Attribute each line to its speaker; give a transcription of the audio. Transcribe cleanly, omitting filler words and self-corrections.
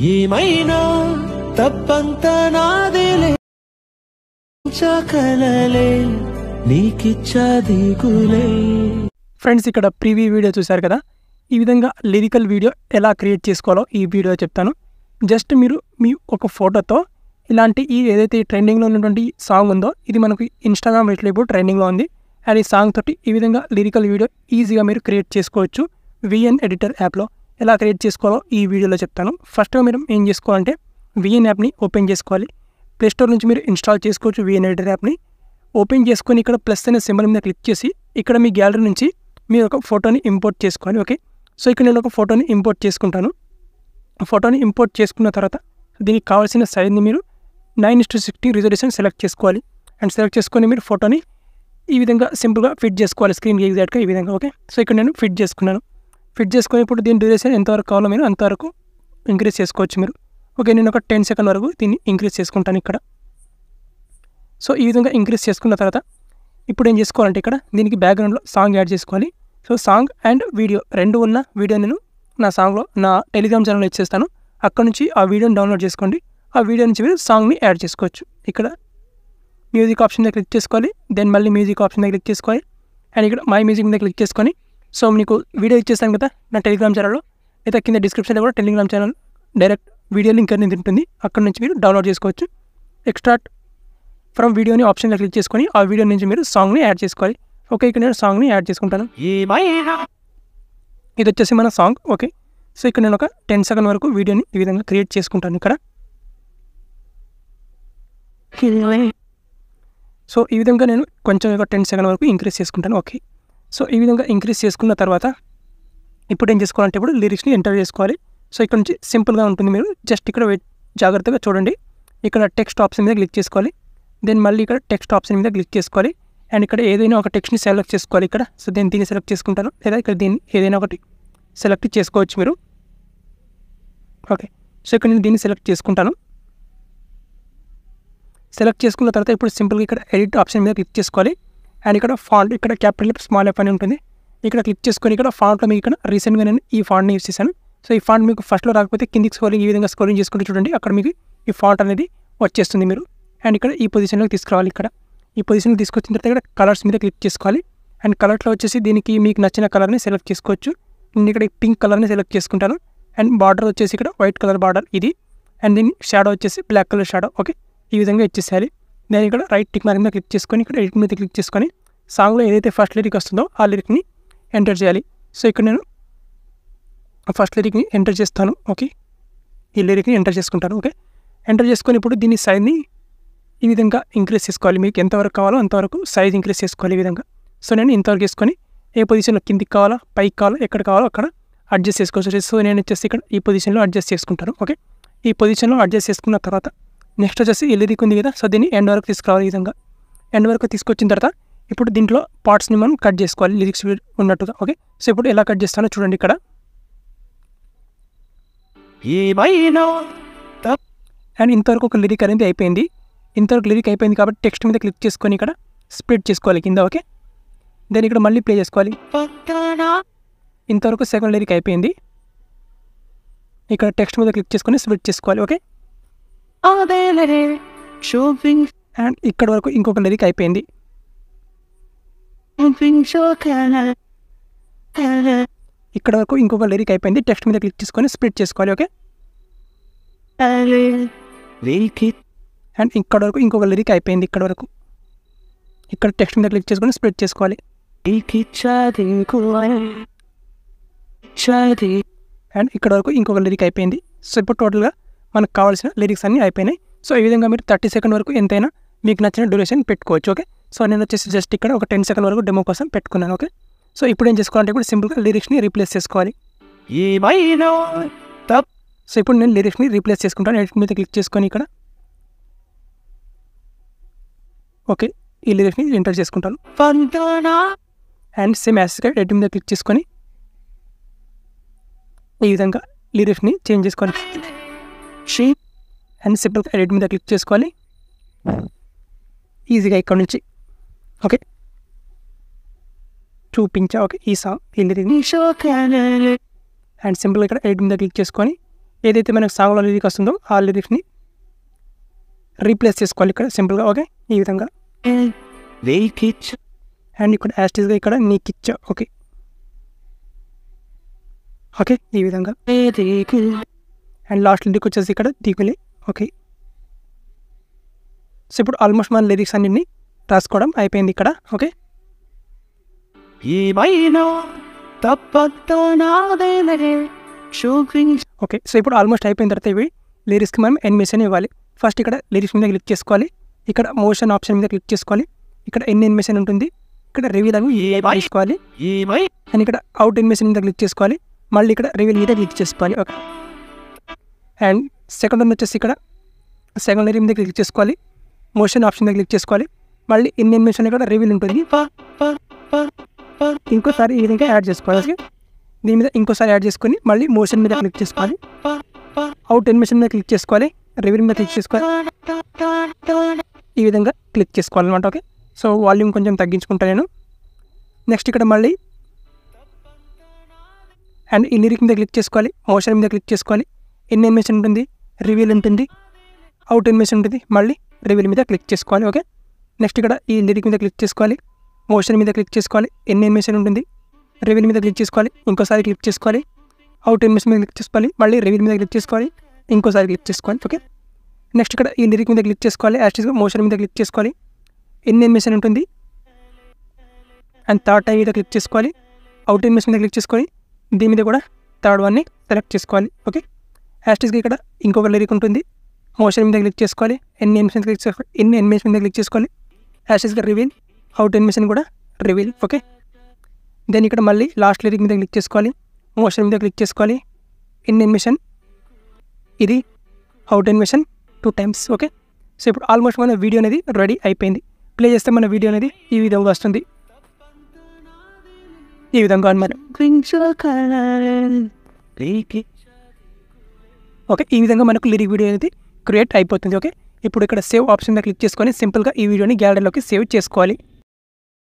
Speaker 1: ఏమైనా తప్పంతా నాదిలే చకలలే నీకిచ్చా దిగులే.
Speaker 2: ఫ్రెండ్స్, ఇక్కడ ప్రీవ్యూ వీడియో చూశారు కదా. ఈ విధంగా లిరికల్ వీడియో ఎలా క్రియేట్ చేసుకోవాలో ఈ వీడియో చెప్తాను. జస్ట్ మీరు మీ ఒక ఫోటోతో ఇలాంటి ఏదైతే ట్రెండింగ్లో ఉన్నటువంటి సాంగ్ ఉందో ఇది మనకు ఇన్స్టాగ్రామ్ రీట్లో ఇప్పుడు ట్రెండింగ్లో ఉంది. అండ్ ఈ సాంగ్ తోటి ఈ విధంగా లిరికల్ వీడియో ఈజీగా మీరు క్రియేట్ చేసుకోవచ్చు. విఎన్ ఎడిటర్ యాప్లో ఎలా క్రియేట్ చేసుకోవాలో ఈ వీడియోలో చెప్తాను. ఫస్ట్గా మీరు ఏం చేసుకోవాలంటే విఎన్ యాప్ని ఓపెన్ చేసుకోవాలి. ప్లేస్టోర్ నుంచి మీరు ఇన్స్టాల్ చేసుకోవచ్చు. విఎన్ ఎడిటర్ యాప్ని ఓపెన్ చేసుకొని ఇక్కడ ప్లస్ అనే సింబల్ మీద క్లిక్ చేసి ఇక్కడ మీ గ్యాలరీ నుంచి మీరు ఒక ఫోటోని ఇంపోర్ట్ చేసుకోవాలి. ఓకే, సో ఇక్కడ నేను ఒక ఫోటోని ఇంపోర్ట్ చేసుకుంటాను. ఫోటోని ఇంపోర్ట్ చేసుకున్న తర్వాత దీనికి కావాల్సిన సైజ్ని మీరు 9:60 రిజల్యూషన్ సెలెక్ట్ చేసుకోవాలి. అండ్ సెలెక్ట్ చేసుకొని మీరు ఫోటోని ఈ విధంగా సింపుల్గా ఫిట్ చేసుకోవాలి స్క్రీన్కి ఎగ్జాక్ట్గా ఈ విధంగా. ఓకే, సో ఇక్కడ నేను ఫిట్ చేసుకున్నాను. ఫిట్ చేసుకొని ఇప్పుడు దీని డ్యూరేషన్ ఎంతవరకు కావాలో మీరు అంతవరకు ఇంక్రీజ్ చేసుకోవచ్చు మీరు. ఓకే, నేను ఒక 10 సెకండ్ వరకు దీన్ని ఇంక్రీజ్ చేసుకుంటాను ఇక్కడ. సో ఈ విధంగా ఇంక్రీజ్ చేసుకున్న తర్వాత ఇప్పుడు ఏం చేసుకోవాలంటే ఇక్కడ దీనికి బ్యాక్గ్రౌండ్లో సాంగ్ యాడ్ చేసుకోవాలి. సో సాంగ్ అండ్ వీడియో రెండు ఉన్న వీడియో నేను నా టెలిగ్రామ్ ఛానల్లో ఇచ్చేస్తాను. అక్కడ నుంచి ఆ వీడియోని డౌన్లోడ్ చేసుకోండి. ఆ వీడియో నుంచి మీరు సాంగ్ని యాడ్ చేసుకోవచ్చు. ఇక్కడ మ్యూజిక్ ఆప్షన్ మీద క్లిక్ చేసుకోవాలి. దెన్ మళ్ళీ మ్యూజిక్ ఆప్షన్ మీద క్లిక్ చేసుకోవాలి. అండ్ ఇక్కడ మై మ్యూజిక్ మీద క్లిక్ చేసుకొని సో మీకు వీడియో ఇచ్చేస్తాను కదా నా టెలిగ్రామ్ ఛానల్లో, అయితే కింద డిస్క్రిప్షన్లో కూడా Telegram channel direct video link అనేది ఉంటుంది. అక్కడ నుంచి మీరు డౌన్లోడ్ చేసుకోవచ్చు. ఎక్స్ట్రాక్ట్ ఫ్రమ్ వీడియోని ఆప్షన్లో క్లిక్ చేసుకొని ఆ వీడియో నుంచి మీరు సాంగ్ని యాడ్ చేసుకోవాలి. ఓకే, ఇక్కడ నేను సాంగ్ని యాడ్ చేసుకుంటాను. ఇది వచ్చేసి మన సాంగ్. ఓకే, సో ఇక్కడ నేను ఒక 10 సెకండ్ వరకు వీడియోని ఈ విధంగా క్రియేట్ చేసుకుంటాను ఇక్కడ. సో ఈ విధంగా నేను కొంచెం ఒక 10 సెకండ్ వరకు ఇంక్రీజ్ చేసుకుంటాను. ఓకే, సో ఈ విధంగా ఇంక్రీజ్ చేసుకున్న తర్వాత ఇప్పుడు ఏం చేసుకోవాలంటే ఇప్పుడు లిరిక్స్ని ఎంటర్ చేసుకోవాలి. సో ఇక్కడ నుంచి సింపుల్గా ఉంటుంది. మీరు జస్ట్ ఇక్కడ జాగ్రత్తగా చూడండి. ఇక్కడ టెక్స్ట్ ఆప్షన్ మీద క్లిక్ చేసుకోవాలి. దెన్ మళ్ళీ ఇక్కడ టెక్స్ట్ ఆప్షన్ మీద క్లిక్ చేసుకోవాలి. అండ్ ఇక్కడ ఏదైనా ఒక టెక్స్ట్ని సెలెక్ట్ చేసుకోవాలి ఇక్కడ. సో దీన్ని సెలెక్ట్ చేసుకుంటాను, లేదా ఇక్కడ దీన్ని ఏదైనా ఒకటి సెలెక్ట్ చేసుకోవచ్చు మీరు. ఓకే, సో ఇక్కడ నేను దీన్ని సెలెక్ట్ చేసుకుంటాను. సెలెక్ట్ చేసుకున్న తర్వాత ఇప్పుడు సింపుల్గా ఇక్కడ ఎడిట్ ఆప్షన్ మీద క్లిక్ చేసుకోవాలి. అండ్ ఇక్కడ ఫాంట్ ఇక్కడ క్యాపిటల్ స్మాల్ ఎఫ్ అని ఉంటుంది. ఇక్కడ క్లిక్ చేసుకొని ఇక్కడ ఫాంట్లో మీకు ఇక్కడ రీసెంట్గా నేను ఈ ఫాంట్ని యూస్ చేశాను. సో ఈ ఫాంట్ మీకు ఫస్ట్లో రాకపోతే కిందికి స్క్రోలింగ్ ఈ విధంగా స్క్రోలింగ్ చేసుకుంటూ చూడండి, అక్కడ మీకు ఈ ఫాంట్ అనేది వచ్చేస్తుంది. మీరు అండ్ ఇక్కడ ఈ పొజిషన్లోకి తీసుకురావాలి. ఇక్కడ ఈ పొజిషన్కి తీసుకొచ్చిన తర్వాత ఇక్కడ కలర్స్ మీద క్లిక్ చేసుకోవాలి. అండ్ కలర్లో వచ్చేసి దీనికి మీకు నచ్చిన కలర్ని సెలెక్ట్ చేసుకోవచ్చు. నేను ఇక్కడ పింక్ కలర్ని సెలెక్ట్ చేసుకుంటాను. అండ్ బార్డర్ వచ్చేసి ఇక్కడ వైట్ కలర్ బార్డర్ ఇది. అండ్ దీని షాడో వచ్చేసి బ్లాక్ కలర్ షాడో. ఓకే, ఈ విధంగా ఇచ్చేసేయాలి. నేను ఇక్కడ రైట్ టిక్ మార్క్ మీద క్లిక్ చేసుకొని ఇక్కడ ఎడిట్ మీద క్లిక్ చేసుకొని సాంగ్లో ఏదైతే ఫస్ట్ లిరిక్ వస్తుందో ఆ లిరిక్ని ఎంటర్ చేయాలి. సో ఇక్కడ నేను ఫస్ట్ లిరిక్ని ఎంటర్ చేస్తాను. ఓకే, ఈ లిరిక్ని ఎంటర్ చేసుకుంటాను. ఓకే, ఎంటర్ చేసుకొని ఇప్పుడు దీని సైజ్ని ఈ విధంగా ఇంక్రీజ్ చేసుకోవాలి. మీకు ఎంతవరకు కావాలో అంతవరకు సైజ్ ఇంక్రీజ్ చేసుకోవాలి ఈ విధంగా. సో నేను ఇంతవరకు చేసుకొని ఏ పొజిషన్లో కిందికి కావాలా పైకి కావాలో ఎక్కడ కావాలో అక్కడ అడ్జస్ట్ చేసుకోవచ్చు. సో నేను వచ్చేసి ఇక్కడ ఈ పొజిషన్లో అడ్జస్ట్ చేసుకుంటాను. ఓకే, ఈ పొజిషన్లో అడ్జస్ట్ చేసుకున్న తర్వాత నెక్స్ట్ వచ్చేసి ఈ లిరిక్ ఉంది కదా, సో దీన్ని ఎండ్ వరకు తీసుకురావాలి. ఈ విధంగా ఎండ్ వరకు తీసుకొచ్చిన తర్వాత ఇప్పుడు దీంట్లో పార్ట్స్ని మనం కట్ చేసుకోవాలి లిరిక్స్ ఉన్నట్టుగా. ఓకే, సో ఇప్పుడు ఎలా కట్ చేస్తానో చూడండి ఇక్కడ. అండ్ ఇంతవరకు ఒక లిరిక్ అనేది అయిపోయింది. ఇంతవరకు లిరిక్ అయిపోయింది కాబట్టి టెక్స్ట్ మీద క్లిక్ చేసుకొని ఇక్కడ స్ప్లిట్ చేసుకోవాలి కింద. ఓకే, దాన్ని ఇక్కడ మళ్ళీ ప్లే చేసుకోవాలి. ఇంతవరకు సెకండ్ లిరిక్ అయిపోయింది. ఇక్కడ టెక్స్ట్ మీద క్లిక్ చేసుకొని స్ప్లిట్ చేసుకోవాలి. ఓకే, అండ్ ఇక్కడ వరకు ఇంకొక లిరిక్ అయిపోయింది. ఇక్కడ వరకు ఇంకొక లిరిక్ అయిపోయింది. టెక్స్ట్ మీద క్లిక్ చేసుకొని స్ప్లిట్ చేసుకోవాలి. ఓకే, అండ్ ఇక్కడ వరకు ఇంకొక లిరిక్ అయిపోయింది. ఇక్కడ వరకు ఇక్కడ టెక్స్ట్ మీద క్లిక్ చేసుకొని స్ప్లిట్ చేసుకోవాలి. అండ్ ఇక్కడ వరకు ఇంకొక లిరిక్ అయిపోయింది. సో ఇప్పుడు టోటల్గా మనకు కావాల్సిన లిరిక్స్ అన్నీ అయిపోయినాయి. సో ఈ విధంగా మీరు 30 సెకండ్ వరకు ఎంతైనా మీకు నచ్చిన డ్యూరేషన్ పెట్టుకోవచ్చు. ఓకే, సో నేను వచ్చేసి జస్ట్ ఇక్కడ ఒక 10 సెకండ్ వరకు డెమో కోసం పెట్టుకున్నాను. ఓకే, సో ఇప్పుడు ఏం చేసుకోవాలంటే ఇప్పుడు సింపుల్గా లిరిక్స్ని రీప్లేస్ చేసుకోవాలి. సో ఇప్పుడు నేను లిరిక్స్ని రీప్లేస్ చేసుకుంటాను. ఎడిట్ మీద క్లిక్ చేసుకొని ఇక్కడ ఓకే ఈ లిరిక్స్ని ఎంటర్ చేసుకుంటాను. అండ్ సేమ్ యాస్గా ఎడిట్ మీద క్లిక్ చేసుకొని ఈ విధంగా లిరిక్స్ని చేంజ్ చేసుకోవాలి. అండ్ సింపుల్గా ఎడిట్ మీద క్లిక్ చేసుకోవాలి ఈజీగా ఇక్కడ నుంచి. ఓకే, చూపించా. ఓకే, ఈ సాంగ్ ఈ లిరిక్ని అండ్ సింపుల్గా ఇక్కడ ఎడిట్ మీద క్లిక్ చేసుకొని ఏదైతే మనకు సాంగ్లో లిరిక్ వస్తుందో ఆ లిరిక్స్ని రీప్లేస్ చేసుకోవాలి ఇక్కడ సింపుల్గా. ఓకే, ఈ విధంగా. అండ్ ఇక్కడ యాస్టీస్గా ఇక్కడ నీకిచ్చా. ఓకే ఓకే, ఈ విధంగా. అండ్ లాస్ట్ లిరిక్ వచ్చేసి ఇక్కడ దిగులే. ఓకే, సో ఇప్పుడు ఆల్మోస్ట్ మన లిరిక్స్ అన్నింటినీ రాసుకోవడం అయిపోయింది ఇక్కడ. ఓకే, ఓకే, సో ఇప్పుడు ఆల్మోస్ట్ అయిపోయిన తర్వాత ఇవి లిరిక్స్కి మనం ఎనిమేషన్ ఇవ్వాలి. ఫస్ట్ ఇక్కడ లిరిక్స్ మీద క్లిక్ చేసుకోవాలి, ఇక్కడ మోషన్ ఆప్షన్ మీద క్లిక్ చేసుకోవాలి, ఇక్కడ ఎనిమేషన్ ఉంటుంది, ఇక్కడ రివీల్ అని తీసుకోవాలి, అండ్ ఇక్కడ అవుట్ ఎనిమేషన్ మీద క్లిక్ చేసుకోవాలి, మళ్ళీ ఇక్కడ రివీల్ మీద క్లిక్ చేసుకోవాలి. ఓకే, అండ్ సెకండ్ వన్ వచ్చేసి ఇక్కడ సెకండ్ లిరిక్ మీద క్లిక్ చేసుకోవాలి, మోషన్ ఆప్షన్ మీద క్లిక్ చేసుకోవాలి, మళ్ళీ ఎనిమేషన్ ఇక్కడ రివీల్ ఉంటుంది, ఇంకోసారి ఈ విధంగా యాడ్ చేసుకోవాలి. దీని మీద ఇంకోసారి యాడ్ చేసుకొని మళ్ళీ మోషన్ మీద క్లిక్ చేసుకోవాలి, అవుట్ ఎనిమేషన్ మీద క్లిక్ చేసుకోవాలి, రివీల్ మీద క్లిక్ చేసుకోవాలి, ఈ విధంగా క్లిక్ చేసుకోవాలన్నమాట. ఓకే, సో వాల్యూమ్ కొంచెం తగ్గించుకుంటాను నేను. నెక్స్ట్ ఇక్కడ మళ్ళీ అండ్ ఈ లిరిక్ మీద క్లిక్ చేసుకోవాలి, మోషన్ మీద క్లిక్ చేసుకోవాలి, ఎనిమేషన్ ఉంటుంది, రివీల్ ఉంటుంది, అవుట్ ఎనిమేషన్ ఉంటుంది, మళ్ళీ రివీల్ మీద క్లిక్ చేసుకోవాలి. ఓకే, నెక్స్ట్ ఇక్కడ ఈ లిరిక్ మీద క్లిక్ చేసుకోవాలి, మోషన్ మీద క్లిక్ చేసుకోవాలి, ఎనిమేషన్ ఉంటుంది, రివీల్ మీద క్లిక్ చేసుకోవాలి, ఇంకోసారి క్లిక్ చేసుకోవాలి, అవుట్ ఎనిమేషన్ మీద క్లిక్ చేసుకోవాలి, మళ్ళీ రివీల్ మీద క్లిక్ చేసుకోవాలి, ఇంకోసారి క్లిక్ చేసుకోవాలి. ఓకే, నెక్స్ట్ ఇక్కడ ఈ లిరిక్ మీద క్లిక్ చేసుకోవాలి, యాస్టీస్గా మోషన్ మీద క్లిక్ చేసుకోవాలి, ఎనిమేషన్ ఉంటుంది, అండ్ థర్డ్ టైం మీద క్లిక్ చేసుకోవాలి, అవుట్ ఎనిమేషన్ మీద క్లిక్ చేసుకోవాలి, దీని మీద కూడా థర్డ్ వన్ని సెలెక్ట్ చేసుకోవాలి. ఓకే, యాస్టీస్గా ఇక్కడ ఇంకొక లిరిక్ ఉంటుంది, మోషన్ మీద క్లిక్ చేసుకోవాలి, ఎనిమేషన్ క్లిక్ చేసుకోవాలి, ఎనిమేషన్ మీద క్లిక్ చేసుకోవాలి, యాస్టీస్గా రివీల్, అవుట్ ఎనిమేషన్ కూడా రివీల్. ఓకే, దెన్ ఇక్కడ మళ్ళీ లాస్ట్ లిరిక్ మీద క్లిక్ చేసుకోవాలి, మోషన్ మీద క్లిక్ చేసుకోవాలి, ఎనిమేషన్, ఇది out animation 2 times. Okay, so ఇప్పుడు ఆల్మోస్ట్ మన వీడియో అనేది రెడీ అయిపోయింది. ప్లే చేస్తే మన వీడియో అనేది ఈ విధంగా వస్తుంది, ఈ విధంగా అనమాట. ఓకే, ఈ విధంగా మనకు లిరిక్ వీడియో అనేది క్రియేట్ అయిపోతుంది. ఓకే, ఇప్పుడు ఇక్కడ సేవ్ ఆప్షన్ మీద క్లిక్ చేసుకొని సింపుల్గా ఈ వీడియోని గ్యాలరీలోకి సేవ్ చేసుకోవాలి.